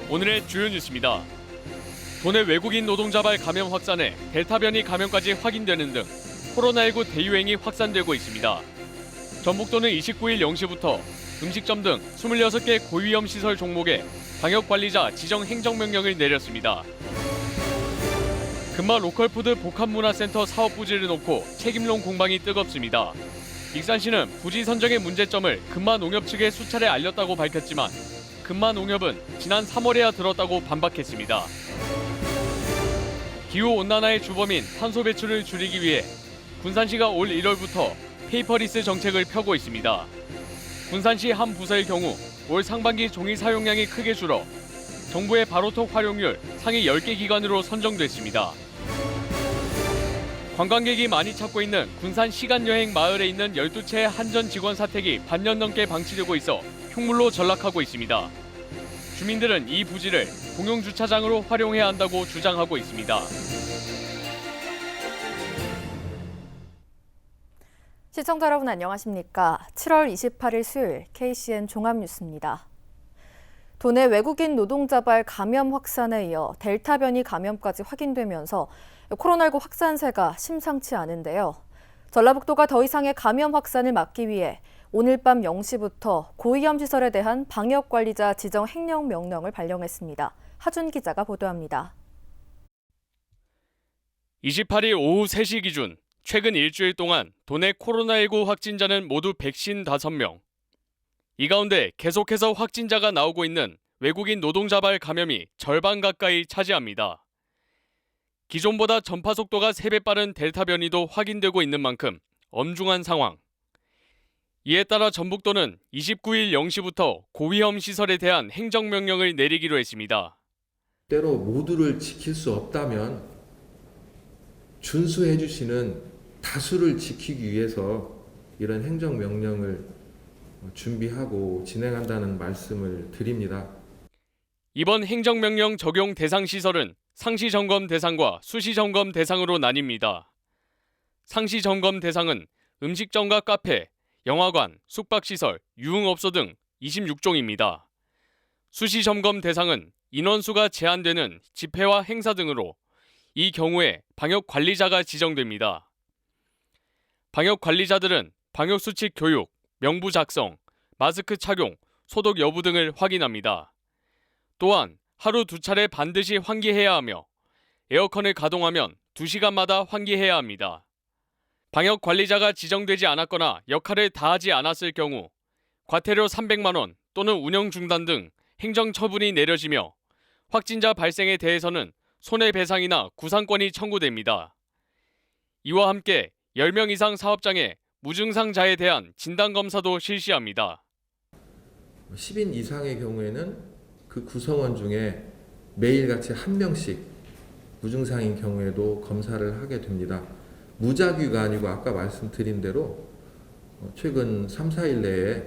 오늘의 주요 뉴스입니다. 도내 외국인 노동자발 감염 확산에 델타 변이 감염까지 확인되는 등 코로나19 대유행이 확산되고 있습니다. 전북도는 29일 0시부터 음식점 등 26개 고위험 시설 종목에 방역관리자 지정 행정명령을 내렸습니다. 금마 로컬푸드 복합문화센터 사업 부지를 놓고 책임론 공방이 뜨겁습니다. 익산시는 부지 선정의 문제점을 금마농협 측에 수차례 알렸다고 밝혔지만 금마농협은 지난 3월에야 들었다고 반박했습니다. 기후온난화의 주범인 탄소 배출을 줄이기 위해 군산시가 올 1월부터 페이퍼리스 정책을 펴고 있습니다. 군산시 한 부서의 경우 올 상반기 종이 사용량이 크게 줄어 정부의 바로톡 활용률 상위 10개 기관으로 선정됐습니다. 관광객이 많이 찾고 있는 군산 시간여행 마을에 있는 12채의 한전 직원 사택이 반년 넘게 방치되고 있어 흉물로 전락하고 있습니다. 주민들은 이 부지를 공용주차장으로 활용해야 한다고 주장하고 있습니다. 시청자 여러분 안녕하십니까? 7월 28일 수요일 KCN 종합뉴스입니다. 도내 외국인 노동자발 감염 확산에 이어 델타 변이 감염까지 확인되면서 코로나19 확산세가 심상치 않은데요. 전라북도가 더 이상의 감염 확산을 막기 위해 오늘 밤 0시부터 고위험 시설에 대한 방역관리자 지정 행정명령을 발령했습니다. 하준 기자가 보도합니다. 28일 오후 3시 기준 최근 일주일 동안 도내 코로나19 확진자는 모두 155명. 이 가운데 계속해서 확진자가 나오고 있는 외국인 노동자발 감염이 절반 가까이 차지합니다. 기존보다 전파 속도가 3배 빠른 델타 변이도 확인되고 있는 만큼 엄중한 상황. 이에 따라 전북도는 29일 0시부터 고위험 시설에 대한 행정명령을 내리기로 했습니다. 때로 모두를 지킬 수 없다면 준수해 주시는 다수를 지키기 위해서 이런 행정명령을 준비하고 진행한다는 말씀을 드립니다. 이번 행정명령 적용 대상 시설은 상시점검 대상과 수시점검 대상으로 나뉩니다. 상시점검 대상은 음식점과 카페, 영화관, 숙박시설, 유흥업소 등 26종입니다. 수시점검 대상은 인원수가 제한되는 집회와 행사 등으로 이 경우에 방역관리자가 지정됩니다. 방역관리자들은 방역수칙 교육, 명부 작성, 마스크 착용, 소독 여부 등을 확인합니다. 또한 하루 2차례 반드시 환기해야 하며 에어컨을 가동하면 2시간마다 환기해야 합니다. 방역관리자가 지정되지 않았거나 역할을 다하지 않았을 경우 과태료 300만 원 또는 운영 중단 등 행정처분이 내려지며 확진자 발생에 대해서는 손해배상이나 구상권이 청구됩니다. 이와 함께 10명 이상 사업장에 무증상자에 대한 진단검사도 실시합니다. 10인 이상의 경우에는 그 구성원 중에 매일같이 한 명씩 무증상인 경우에도 검사를 하게 됩니다. 무작위가 아니고 아까 말씀드린 대로 최근 3, 4일 내에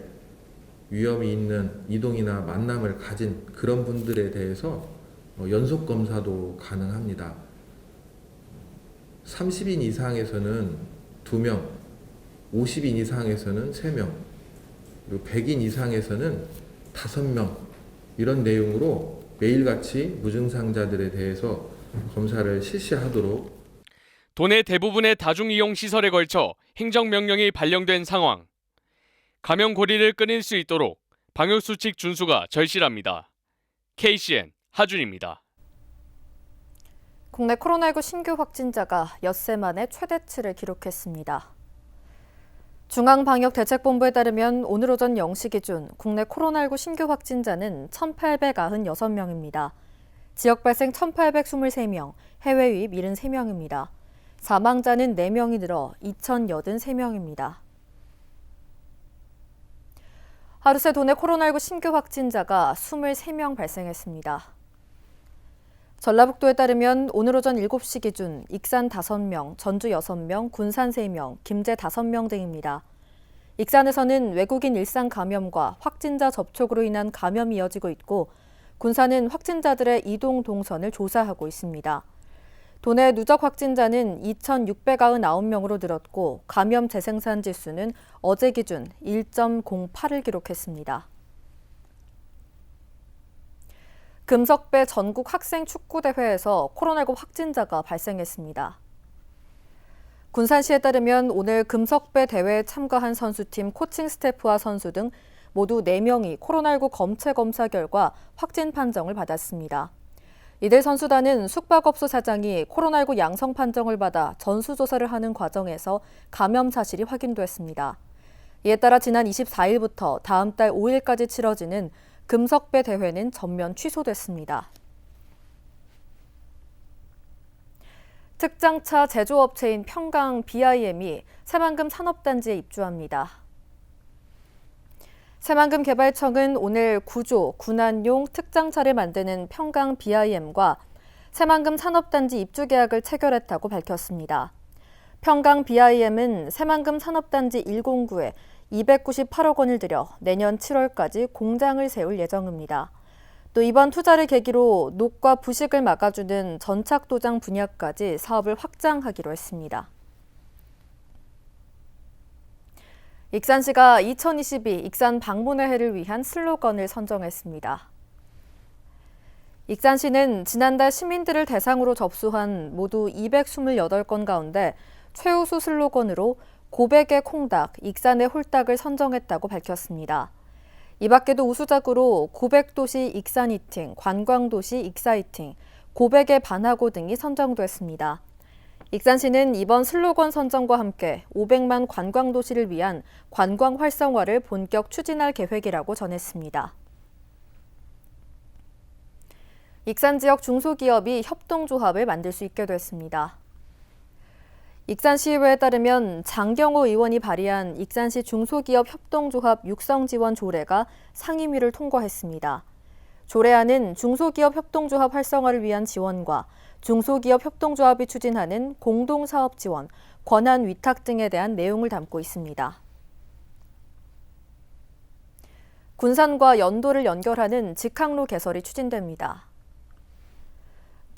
위험이 있는 이동이나 만남을 가진 그런 분들에 대해서 연속 검사도 가능합니다. 30인 이상에서는 2명, 50인 이상에서는 3명, 그리고 100인 이상에서는 5명 이런 내용으로 매일같이 무증상자들에 대해서 검사를 실시하도록 도내 대부분의 다중이용시설에 걸쳐 행정명령이 발령된 상황. 감염 고리를 끊을 수 있도록 방역수칙 준수가 절실합니다. KCN 하준입니다. 국내 코로나19 신규 확진자가 엿새 만에 최대치를 기록했습니다. 중앙방역대책본부에 따르면 오늘 오전 0시 기준 국내 코로나19 신규 확진자는 1,896명입니다. 지역 발생 1,823명, 해외 유입 73명입니다. 사망자는 4명이 늘어 2,083명입니다. 하루 새 도내 코로나19 신규 확진자가 23명 발생했습니다. 전라북도에 따르면 오늘 오전 7시 기준 익산 5명, 전주 6명, 군산 3명, 김제 5명 등입니다. 익산에서는 외국인 일상 감염과 확진자 접촉으로 인한 감염이 이어지고 있고 군산은 확진자들의 이동 동선을 조사하고 있습니다. 도내 누적 확진자는 2,699명으로 늘었고 감염 재생산 지수는 어제 기준 1.08을 기록했습니다. 금석배 전국 학생 축구대회에서 코로나19 확진자가 발생했습니다. 군산시에 따르면 오늘 금석배 대회에 참가한 선수팀 코칭 스태프와 선수 등 모두 4명이 코로나19 검체 검사 결과 확진 판정을 받았습니다. 이들 선수단은 숙박업소 사장이 코로나19 양성 판정을 받아 전수조사를 하는 과정에서 감염 사실이 확인됐습니다. 이에 따라 지난 24일부터 다음 달 5일까지 치러지는 금석배 대회는 전면 취소됐습니다. 특장차 제조업체인 평강 BIM이 새만금 산업단지에 입주합니다. 새만금 개발청은 오늘 구조, 군안용 특장차를 만드는 평강 BIM과 새만금 산업단지 입주 계약을 체결했다고 밝혔습니다. 평강 BIM은 새만금 산업단지 109에 298억 원을 들여 내년 7월까지 공장을 세울 예정입니다. 또 이번 투자를 계기로 녹과 부식을 막아주는 전착도장 분야까지 사업을 확장하기로 했습니다. 익산시가 2022 익산 방문의 해를 위한 슬로건을 선정했습니다. 익산시는 지난달 시민들을 대상으로 접수한 모두 228건 가운데 최우수 슬로건으로 고백의 콩닭, 익산의 홀딱을 선정했다고 밝혔습니다. 이 밖에도 우수작으로 고백도시 익산이팅, 관광도시 익사이팅, 고백의 반하고 등이 선정됐습니다. 익산시는 이번 슬로건 선정과 함께 500만 관광도시를 위한 관광 활성화를 본격 추진할 계획이라고 전했습니다. 익산 지역 중소기업이 협동조합을 만들 수 있게 됐습니다. 익산시의회에 따르면 장경호 의원이 발의한 익산시 중소기업 협동조합 육성지원 조례가 상임위를 통과했습니다. 조례안은 중소기업 협동조합 활성화를 위한 지원과 중소기업 협동조합이 추진하는 공동사업 지원, 권한 위탁 등에 대한 내용을 담고 있습니다. 군산과 연도를 연결하는 직항로 개설이 추진됩니다.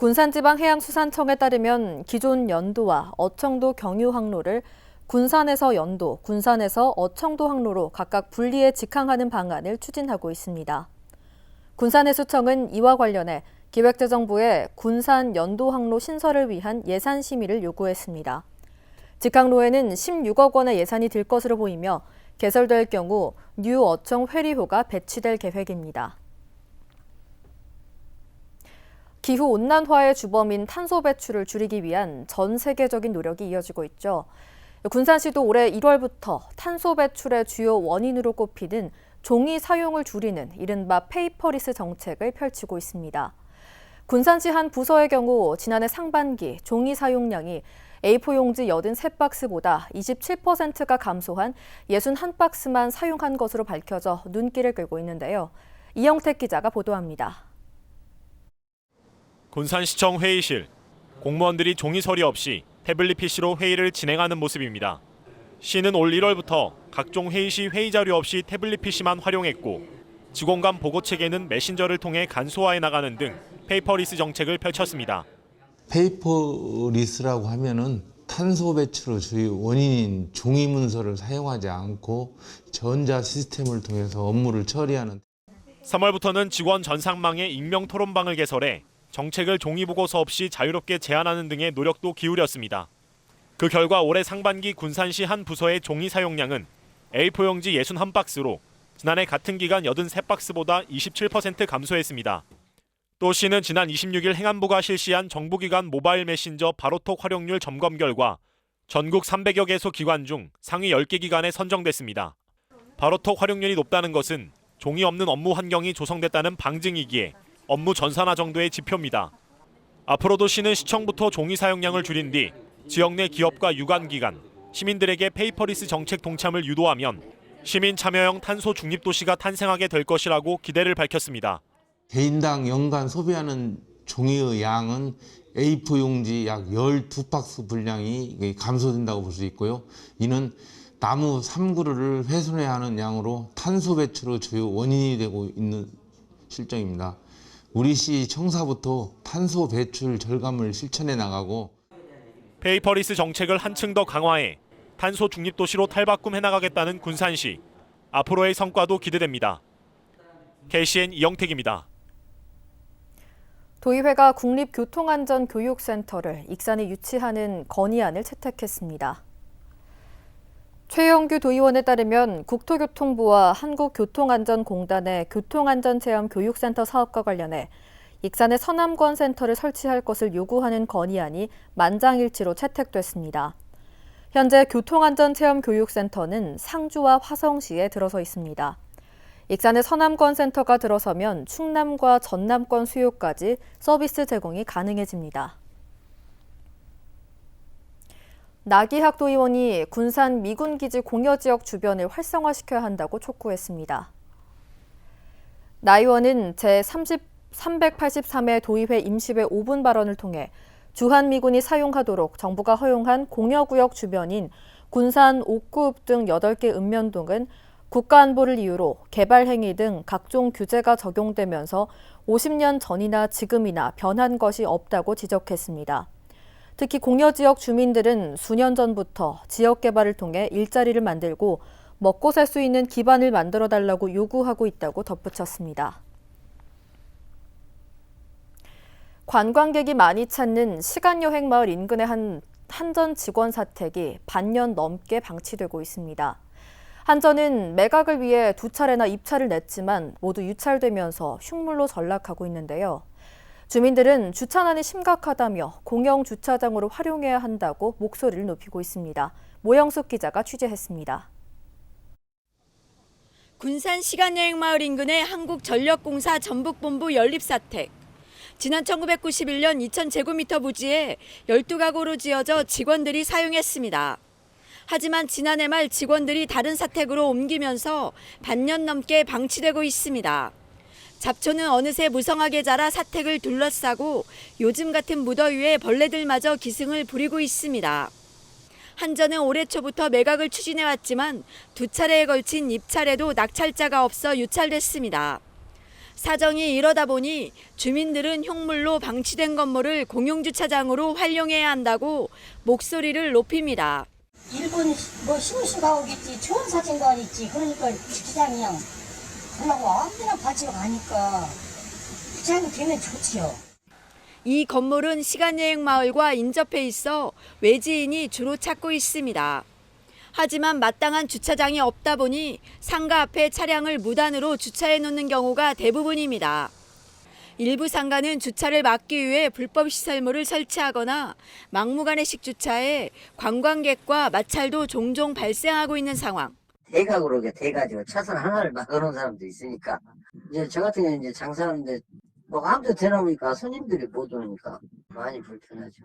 군산지방해양수산청에 따르면 기존 연도와 어청도 경유 항로를 군산에서 연도, 군산에서 어청도 항로로 각각 분리해 직항하는 방안을 추진하고 있습니다. 군산해수청은 이와 관련해 기획재정부에 군산 연도 항로 신설을 위한 예산 심의를 요구했습니다. 직항로에는 16억 원의 예산이 들 것으로 보이며 개설될 경우 뉴 어청 회리호가 배치될 계획입니다. 기후온난화의 주범인 탄소 배출을 줄이기 위한 전 세계적인 노력이 이어지고 있죠. 군산시도 올해 1월부터 탄소 배출의 주요 원인으로 꼽히는 종이 사용을 줄이는 이른바 페이퍼리스 정책을 펼치고 있습니다. 군산시 한 부서의 경우 지난해 상반기 종이 사용량이 A4 용지 83박스보다 27%가 감소한 61박스만 사용한 것으로 밝혀져 눈길을 끌고 있는데요. 이영택 기자가 보도합니다. 군산시청 회의실, 공무원들이 종이 서류 없이 태블릿 PC로 회의를 진행하는 모습입니다. 시는 올 1월부터 각종 회의시 회의 자료 없이 태블릿 PC만 활용했고 직원 간 보고 체계는 메신저를 통해 간소화해 나가는 등 페이퍼리스 정책을 펼쳤습니다. 페이퍼리스라고 하면은 탄소 배출의 주요 원인인 종이 문서를 사용하지 않고 전자 시스템을 통해서 업무를 처리하는 3월부터는 직원 전상망에 익명 토론방을 개설해 정책을 종이 보고서 없이 자유롭게 제안하는 등의 노력도 기울였습니다. 그 결과 올해 상반기 군산시 한 부서의 종이 사용량은 A4 용지 61박스로 지난해 같은 기간 83박스보다 27% 감소했습니다. 또 시는 지난 26일 행안부가 실시한 정부기관 모바일 메신저 바로톡 활용률 점검 결과 전국 300여 개소 기관 중 상위 10개 기관에 선정됐습니다. 바로톡 활용률이 높다는 것은 종이 없는 업무 환경이 조성됐다는 방증이기에 업무 전산화 정도의 지표입니다. 앞으로도 시는 시청부터 종이 사용량을 줄인 뒤 지역 내 기업과 유관기관, 시민들에게 페이퍼리스 정책 동참을 유도하면 시민 참여형 탄소 중립도시가 탄생하게 될 것이라고 기대를 밝혔습니다. 개인당 연간 소비하는 종이의 양은 A4 용지 약 12박스 분량이 감소된다고 볼 수 있고요. 이는 나무 3그루를 훼손해야 하는 양으로 탄소 배출의 주요 원인이 되고 있는 실정입니다. 우리 시 청사부터 탄소 배출 절감을 실천해 나가고 페이퍼리스 정책을 한층 더 강화해 탄소 중립도시로 탈바꿈해 나가겠다는 군산시. 앞으로의 성과도 기대됩니다. KCN 이영택입니다. 도의회가 국립교통안전교육센터를 익산에 유치하는 건의안을 채택했습니다. 최영규 도의원에 따르면 국토교통부와 한국교통안전공단의 교통안전체험교육센터 사업과 관련해 익산에 서남권 센터를 설치할 것을 요구하는 건의안이 만장일치로 채택됐습니다. 현재 교통안전체험교육센터는 상주와 화성시에 들어서 있습니다. 익산의 서남권 센터가 들어서면 충남과 전남권 수요까지 서비스 제공이 가능해집니다. 나기학 도의원이 군산 미군기지 공여지역 주변을 활성화시켜야 한다고 촉구했습니다. 나 의원은 제383회 도의회 임시회 5분 발언을 통해 주한미군이 사용하도록 정부가 허용한 공여구역 주변인 군산 옥구읍 등 8개 읍면동은 국가안보를 이유로 개발 행위 등 각종 규제가 적용되면서 50년 전이나 지금이나 변한 것이 없다고 지적했습니다. 특히 공여지역 주민들은 수년 전부터 지역 개발을 통해 일자리를 만들고 먹고 살 수 있는 기반을 만들어달라고 요구하고 있다고 덧붙였습니다. 관광객이 많이 찾는 시간여행 마을 인근의 한전 직원 사택이 반년 넘게 방치되고 있습니다. 한전은 매각을 위해 2차례나 입찰을 냈지만 모두 유찰되면서 흉물로 전락하고 있는데요. 주민들은 주차난이 심각하다며 공영 주차장으로 활용해야 한다고 목소리를 높이고 있습니다. 모영숙 기자가 취재했습니다. 군산 시간여행 마을 인근의 한국전력공사 전북본부 연립사택. 지난 1991년 2000제곱미터 부지에 12가구로 지어져 직원들이 사용했습니다. 하지만 지난해 말 직원들이 다른 사택으로 옮기면서 반년 넘게 방치되고 있습니다. 잡초는 어느새 무성하게 자라 사택을 둘러싸고 요즘 같은 무더위에 벌레들마저 기승을 부리고 있습니다. 한전은 올해 초부터 매각을 추진해왔지만 2차례에 걸친 입찰에도 낙찰자가 없어 유찰됐습니다. 사정이 이러다 보니 주민들은 흉물로 방치된 건물을 공용주차장으로 활용해야 한다고 목소리를 높입니다. 일본 뭐 시무시가 오겠지, 좋은 사진관 있지. 그러니까 주차장이 그냥 그러고 아무데나 바치러 가니까 주차장이 되면 좋지요. 이 건물은 시간여행 마을과 인접해 있어 외지인이 주로 찾고 있습니다. 하지만 마땅한 주차장이 없다 보니 상가 앞에 차량을 무단으로 주차해 놓는 경우가 대부분입니다. 일부 상가는 주차를 막기 위해 불법 시설물을 설치하거나 막무가내식 주차해 관광객과 마찰도 종종 발생하고 있는 상황. 대각으로 돼가지고 차선 하나를 막아놓은 사람도 있으니까 이제 저 같은 경우는 이제 장사하는데 뭐 아무도 대놓으니까 손님들이 못 오니까 많이 불편하죠.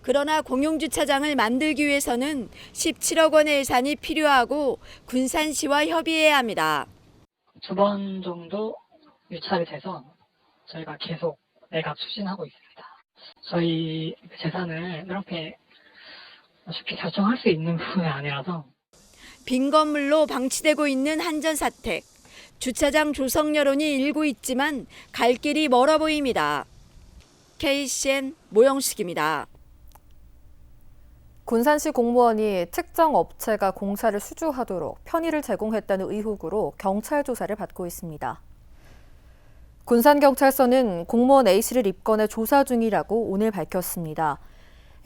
그러나 공용주차장을 만들기 위해서는 17억 원의 예산이 필요하고 군산시와 협의해야 합니다. 2번 정도 유찰이 돼서 저희가 계속 매각 추진하고 있습니다. 저희 재산을 이렇게 쉽게 결정할 수 있는 부분이 아니라서 빈 건물로 방치되고 있는 한전사택. 주차장 조성 여론이 일고 있지만 갈 길이 멀어 보입니다. KCN 모영숙입니다. 군산시 공무원이 특정 업체가 공사를 수주하도록 편의를 제공했다는 의혹으로 경찰 조사를 받고 있습니다. 군산경찰서는 공무원 A씨를 입건해 조사 중이라고 오늘 밝혔습니다.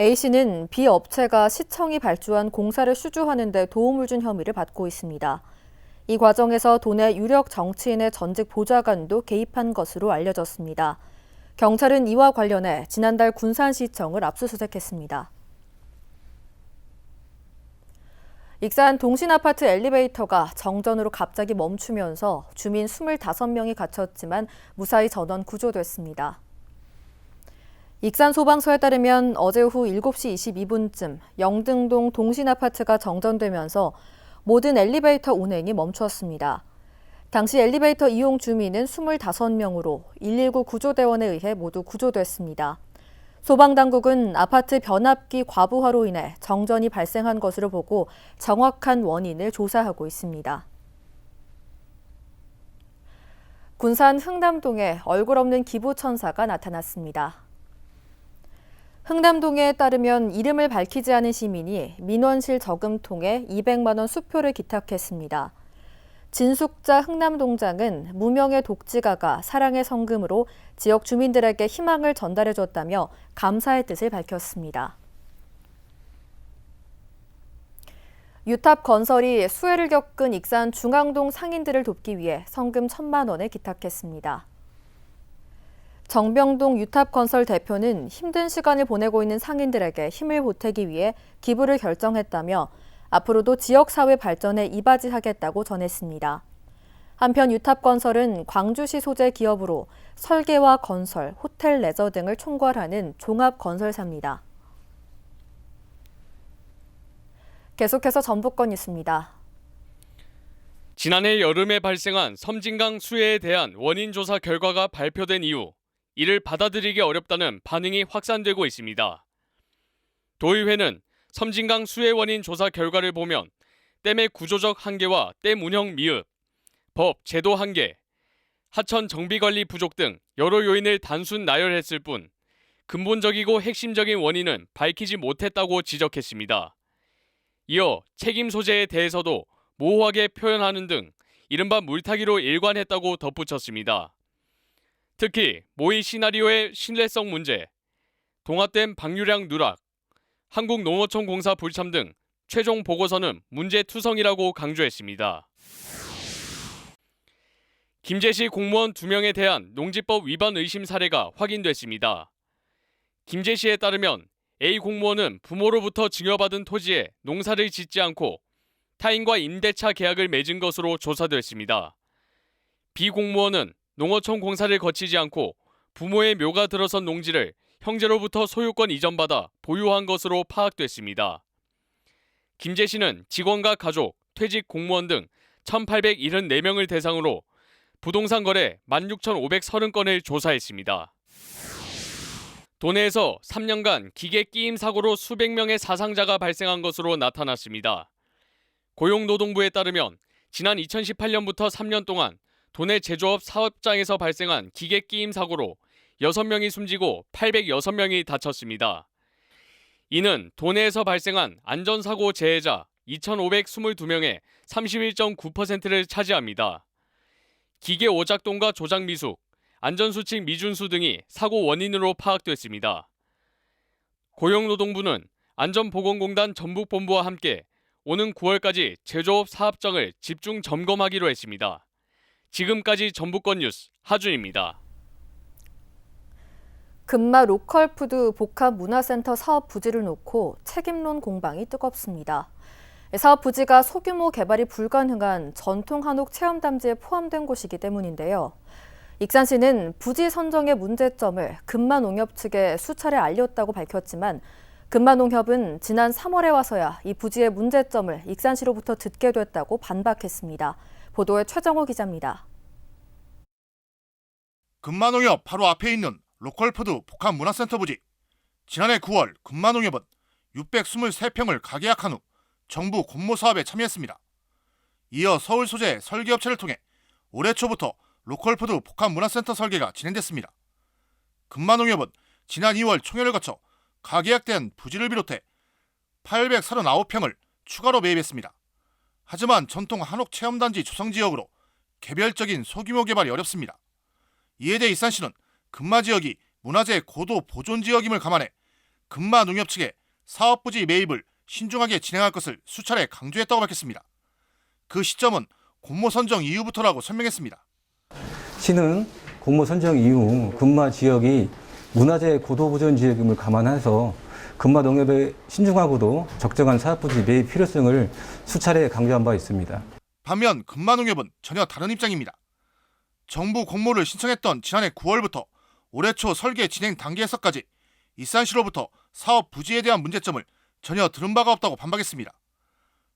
A씨는 B 업체가 시청이 발주한 공사를 수주하는 데 도움을 준 혐의를 받고 있습니다. 이 과정에서 도내 유력 정치인의 전직 보좌관도 개입한 것으로 알려졌습니다. 경찰은 이와 관련해 지난달 군산시청을 압수수색했습니다. 익산 동신아파트 엘리베이터가 정전으로 갑자기 멈추면서 주민 25명이 갇혔지만 무사히 전원 구조됐습니다. 익산 소방서에 따르면 어제 오후 7시 22분쯤 영등동 동신아파트가 정전되면서 모든 엘리베이터 운행이 멈추었습니다. 당시 엘리베이터 이용 주민은 25명으로 119 구조대원에 의해 모두 구조됐습니다. 소방당국은 아파트 변압기 과부하로 인해 정전이 발생한 것으로 보고 정확한 원인을 조사하고 있습니다. 군산 흥남동에 얼굴 없는 기부천사가 나타났습니다. 흥남동에 따르면 이름을 밝히지 않은 시민이 민원실 저금통에 200만 원 수표를 기탁했습니다. 진숙자 흥남동장은 무명의 독지가가 사랑의 성금으로 지역 주민들에게 희망을 전달해줬다며 감사의 뜻을 밝혔습니다. 유탑건설이 수해를 겪은 익산 중앙동 상인들을 돕기 위해 성금 1,000만 원을 기탁했습니다. 정병동 유탑건설 대표는 힘든 시간을 보내고 있는 상인들에게 힘을 보태기 위해 기부를 결정했다며 앞으로도 지역사회 발전에 이바지하겠다고 전했습니다. 한편 유탑건설은 광주시 소재 기업으로 설계와 건설, 호텔 레저 등을 총괄하는 종합건설사입니다. 계속해서 전북권 뉴스입니다. 지난해 여름에 발생한 섬진강 수해에 대한 원인 조사 결과가 발표된 이후 이를 받아들이기 어렵다는 반응이 확산되고 있습니다. 도의회는 섬진강 수해 원인 조사 결과를 보면 댐의 구조적 한계와 댐 운영 미흡, 법, 제도 한계, 하천 정비 관리 부족 등 여러 요인을 단순 나열했을 뿐 근본적이고 핵심적인 원인은 밝히지 못했다고 지적했습니다. 이어 책임 소재에 대해서도 모호하게 표현하는 등 이른바 물타기로 일관했다고 덧붙였습니다. 특히 모의 시나리오의 신뢰성 문제, 동화댐 방류량 누락, 한국농어촌 공사 불참 등 최종 보고서는 문제투성이라고 강조했습니다. 김제시 공무원 2명에 대한 농지법 위반 의심 사례가 확인됐습니다. 김제시에 따르면 A 공무원은 부모로부터 증여받은 토지에 농사를 짓지 않고 타인과 임대차 계약을 맺은 것으로 조사됐습니다. B 공무원은 농어촌 공사를 거치지 않고 부모의 묘가 들어선 농지를 형제로부터 소유권 이전받아 보유한 것으로 파악됐습니다. 김제시는 직원과 가족, 퇴직 공무원 등 1,874명을 대상으로 부동산 거래 16,530건을 조사했습니다. 도내에서 3년간 기계 끼임 사고로 수백 명의 사상자가 발생한 것으로 나타났습니다. 고용노동부에 따르면 지난 2018년부터 3년 동안 도내 제조업 사업장에서 발생한 기계 끼임 사고로 6명이 숨지고 806명이 다쳤습니다. 이는 도내에서 발생한 안전사고 재해자 2,522명의 31.9%를 차지합니다. 기계 오작동과 조작 미숙, 안전수칙 미준수 등이 사고 원인으로 파악됐습니다. 고용노동부는 안전보건공단 전북본부와 함께 오는 9월까지 제조업 사업장을 집중 점검하기로 했습니다. 지금까지 전북권 뉴스 하준입니다. 금마 로컬푸드 복합문화센터 사업 부지를 놓고 책임론 공방이 뜨겁습니다. 사업 부지가 소규모 개발이 불가능한 전통 한옥 체험담지에 포함된 곳이기 때문인데요. 익산시는 부지 선정의 문제점을 금마농협 측에 수차례 알렸다고 밝혔지만 금마농협은 지난 3월에 와서야 이 부지의 문제점을 익산시로부터 듣게 됐다고 반박했습니다. 보도에 최정호 기자입니다. 금마농협 바로 앞에 있는 로컬푸드 복합문화센터 부지. 지난해 9월 금마농협은 623평을 가계약한 후 정부 공모 사업에 참여했습니다. 이어 서울 소재 설계업체를 통해 올해 초부터 로컬푸드 복합문화센터 설계가 진행됐습니다. 금마농협은 지난 2월 총회를 거쳐 가계약된 부지를 비롯해 839평을 추가로 매입했습니다. 하지만 전통 한옥 체험단지 조성지역으로 개별적인 소규모 개발이 어렵습니다. 이에 대해 익산시는 금마지역이 문화재 고도 보존지역임을 감안해 금마농협 측에 사업부지 매입을 신중하게 진행할 것을 수차례 강조했다고 밝혔습니다. 그 시점은 공모 선정 이후부터라고 설명했습니다. 시는 공모 선정 이후 금마 지역이 문화재 고도보존 지역임을 감안해서 금마농협의 신중하고도 적정한 사업부지 매입 필요성을 수차례 강조한 바 있습니다. 반면 금마농협은 전혀 다른 입장입니다. 정부 공모를 신청했던 지난해 9월부터 올해 초 설계 진행 단계에서까지 익산시로부터 사업 부지에 대한 문제점을 전혀 들은 바가 없다고 반박했습니다.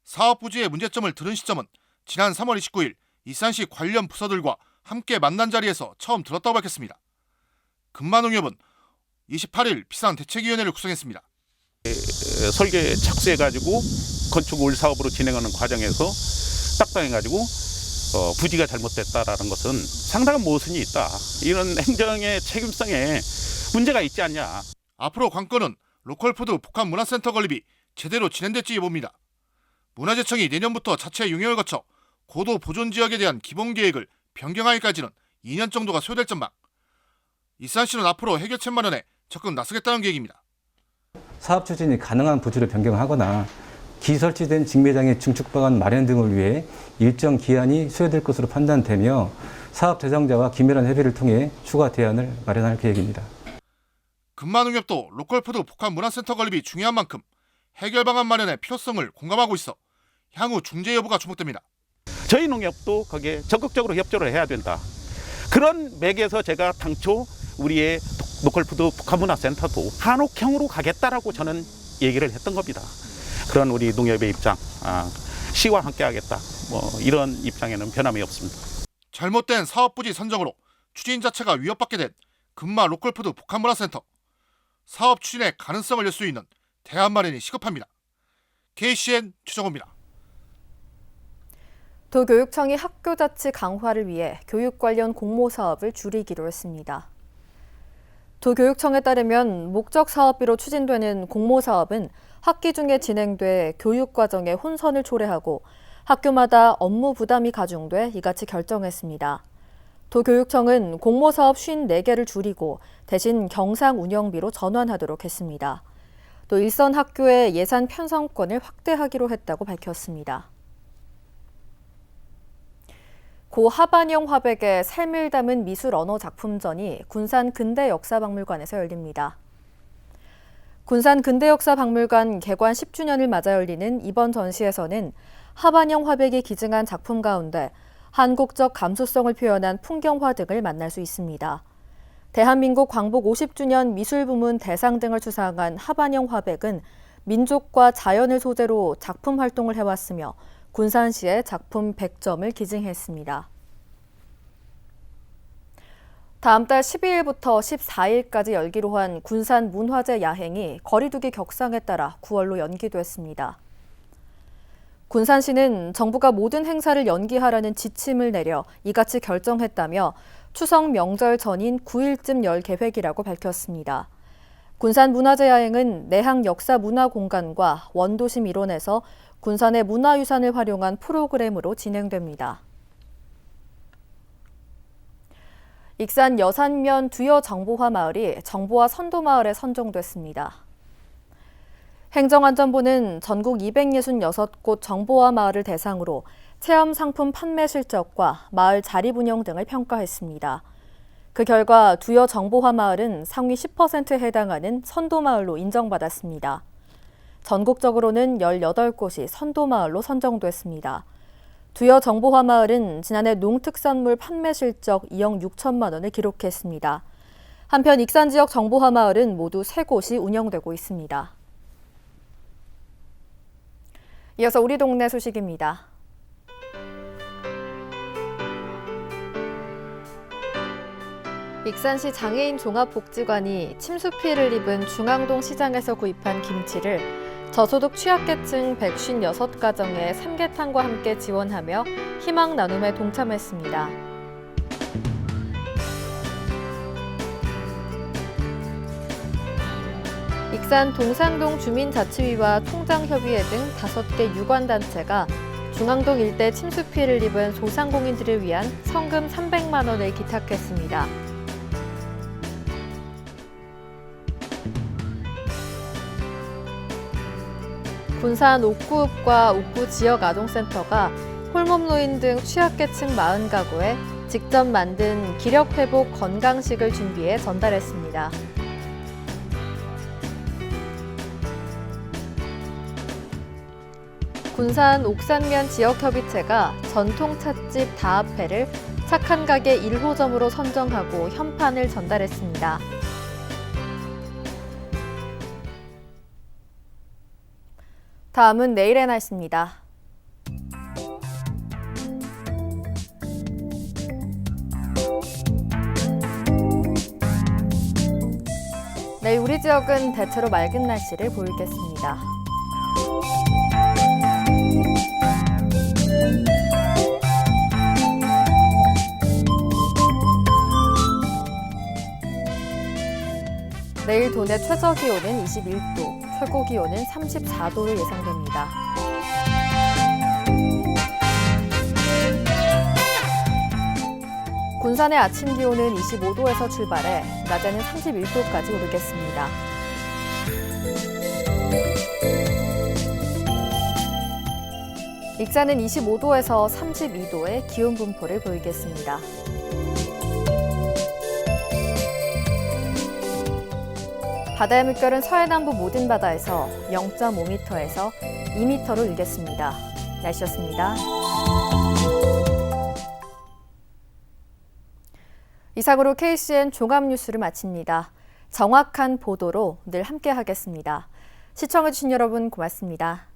사업 부지의 문제점을 들은 시점은 지난 3월 29일 익산시 관련 부서들과 함께 만난 자리에서 처음 들었다고 밝혔습니다. 금마농협은 28일 비상대책위원회를 구성했습니다. 설계 착수해가지고 건축 올 사업으로 진행하는 과정에서 딱당해가지고 부지가 잘못됐다라는 것은 상당한 모순이 있다. 이런 행정의 책임성에 문제가 있지 않냐. 앞으로 관건은 로컬푸드 복합문화센터 건립이 제대로 진행될지 봅니다. 문화재청이 내년부터 자체 용역을 거쳐 고도 보존 지역에 대한 기본 계획을 변경하기까지는 2년 정도가 소요될 전망. 익산시는 앞으로 해결책 마련에 적극 나서겠다는 계획입니다. 사업 추진이 가능한 부지를 변경하거나 기설치된 직매장의 증축 방안 마련 등을 위해 일정 기한이 소요될 것으로 판단되며 사업 대상자와 긴밀한 협의를 통해 추가 대안을 마련할 계획입니다. 금마농협도 로컬푸드 복합문화센터 건립이 중요한 만큼 해결 방안 마련의 필요성을 공감하고 있어 향후 중재 여부가 주목됩니다. 저희 농협도 거기에 적극적으로 협조를 해야 된다. 그런 맥에서 제가 당초 우리의 로컬푸드 복합문화센터도 한옥형으로 가겠다라고 저는 얘기를 했던 겁니다. 그런 우리 농협의 입장, 시와 함께하겠다. 이런 입장에는 변함이 없습니다. 잘못된 사업부지 선정으로 추진 자체가 위협받게 된 금마 로컬푸드 복합문화센터. 사업 추진의 가능성을 열 수 있는 대안 마련이 시급합니다. KCN 최정호입니다. 도교육청이 학교 자치 강화를 위해 교육 관련 공모 사업을 줄이기로 했습니다. 도교육청에 따르면 목적 사업비로 추진되는 공모 사업은 학기 중에 진행돼 교육 과정에 혼선을 초래하고 학교마다 업무 부담이 가중돼 이같이 결정했습니다. 도교육청은 공모 사업 54개를 줄이고 대신 경상 운영비로 전환하도록 했습니다. 또 일선 학교의 예산 편성권을 확대하기로 했다고 밝혔습니다. 고 하반영 화백의 삶을 담은 미술 언어 작품전이 군산 근대역사박물관에서 열립니다. 군산 근대역사박물관 개관 10주년을 맞아 열리는 이번 전시에서는 하반영 화백이 기증한 작품 가운데 한국적 감수성을 표현한 풍경화 등을 만날 수 있습니다. 대한민국 광복 50주년 미술부문 대상 등을 수상한 하반영 화백은 민족과 자연을 소재로 작품 활동을 해왔으며 군산시에 작품 100점을 기증했습니다. 다음 달 12일부터 14일까지 열기로 한 군산 문화제 야행이 거리두기 격상에 따라 9월로 연기됐습니다. 군산시는 정부가 모든 행사를 연기하라는 지침을 내려 이같이 결정했다며 추석 명절 전인 9일쯤 열 계획이라고 밝혔습니다. 군산 문화제 야행은 내항 역사문화공간과 원도심 일원에서 군산의 문화유산을 활용한 프로그램으로 진행됩니다. 익산 여산면 두여 정보화 마을이 정보화 선도마을에 선정됐습니다. 행정안전부는 전국 266곳 정보화 마을을 대상으로 체험 상품 판매 실적과 마을 자립 운영 등을 평가했습니다. 그 결과 두여 정보화 마을은 상위 10%에 해당하는 선도마을로 인정받았습니다. 전국적으로는 18곳이 선도마을로 선정됐습니다. 두여 정보화 마을은 지난해 농특산물 판매 실적 2억 6천만 원을 기록했습니다. 한편 익산 지역 정보화 마을은 모두 3곳이 운영되고 있습니다. 이어서 우리 동네 소식입니다. 익산시 장애인 종합복지관이 침수 피해를 입은 중앙동 시장에서 구입한 김치를 저소득 취약계층 156가정의 삼계탕과 함께 지원하며 희망 나눔에 동참했습니다. 익산 동산동 주민자치위와 통장협의회 등 5개 유관단체가 중앙동 일대 침수 피해를 입은 소상공인들을 위한 성금 300만 원을 기탁했습니다. 군산 옥구읍과 옥구 지역아동센터가 홀몸노인 등 취약계층 40가구에 직접 만든 기력회복 건강식을 준비해 전달했습니다. 군산 옥산면 지역협의체가 전통 찻집 다합회를 착한 가게 1호점으로 선정하고 현판을 전달했습니다. 다음은 내일의 날씨입니다. 내일 우리 지역은 대체로 맑은 날씨를 보이겠습니다. 내일 도내 최저기온은 21도, 최고기온은 34도로 예상됩니다. 군산의 아침 기온은 25도에서 출발해 낮에는 31도까지 오르겠습니다. 익산은 25도에서 32도의 기온 분포를 보이겠습니다. 바다의 물결은 서해남부 모든 바다에서 0.5m에서 2m로 일겠습니다. 날씨였습니다. 이상으로 KCN 종합뉴스를 마칩니다. 정확한 보도로 늘 함께하겠습니다. 시청해주신 여러분 고맙습니다.